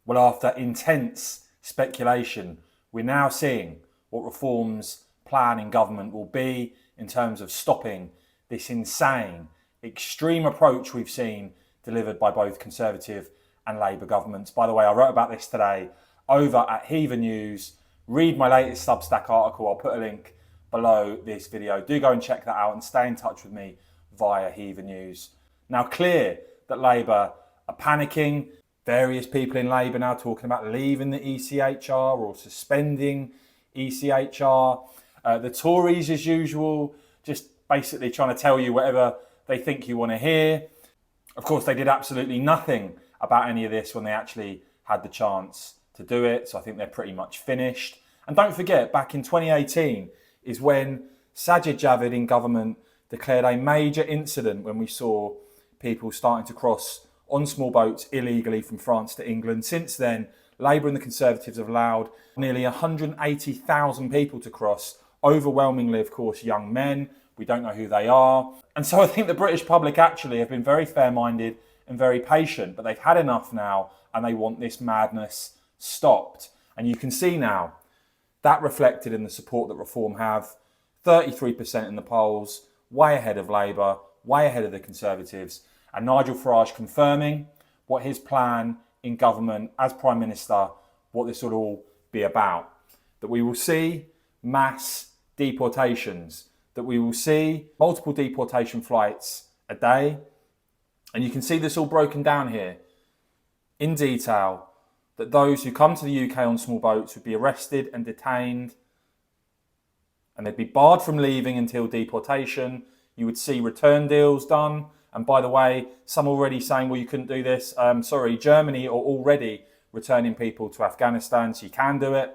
Well, after intense speculation, we're now seeing what Reform's plan in government will be in terms of stopping this insane, extreme approach we've seen delivered by both Conservative and Labour governments. By the way, I wrote about this today over at Heather News. Read my latest Substack article. I'll put a link below this video. Do go and check that out and stay in touch with me via Heather News. Now, clear that Labour are panicking. Various people in Labour now talking about leaving the ECHR or suspending ECHR. The Tories, as usual, just basically trying to tell you whatever they think you want to hear. Of course, they did absolutely nothing about any of this when they actually had the chance to do it. So I think they're pretty much finished. And don't forget, back in 2018 is when Sajid Javid in government declared a major incident when we saw people starting to cross on small boats illegally from France to England. Since then, Labour and the Conservatives have allowed nearly 180,000 people to cross, overwhelmingly, of course, young men. We don't know who they are. And so I think the British public actually have been very fair-minded and very patient, but they've had enough now and they want this madness stopped. And you can see now that reflected in the support that Reform have. 33% in the polls, way ahead of Labour, way ahead of the Conservatives. And Nigel Farage confirming what his plan in government as Prime Minister, what this will all be about. That we will see mass deportations, that we will see multiple deportation flights a day. And you can see this all broken down here in detail, that those who come to the UK on small boats would be arrested and detained, and they'd be barred from leaving until deportation. You would see return deals done. And by the way, some already saying, well, you couldn't do this. Germany are already returning people to Afghanistan, so you can do it.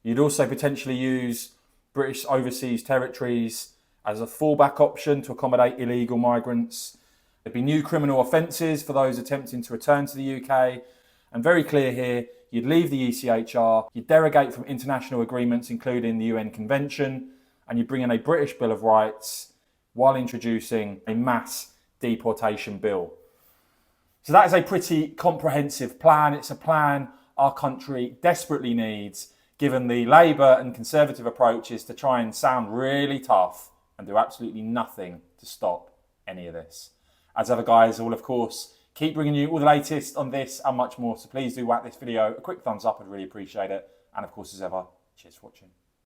You'd also potentially use British overseas territories as a fallback option to accommodate illegal migrants. There'd be new criminal offences for those attempting to return to the UK. And very clear here, you'd leave the ECHR, you'd derogate from international agreements, including the UN Convention, and you'd bring in a British Bill of Rights while introducing a mass deportation bill. So that is a pretty comprehensive plan. It's a plan our country desperately needs, given the Labour and Conservative approaches to try and sound really tough and do absolutely nothing to stop any of this. As ever, guys, I will, of course, keep bringing you all the latest on this and much more. So please do whack this video a quick thumbs up. I'd really appreciate it. And of course, as ever, cheers for watching.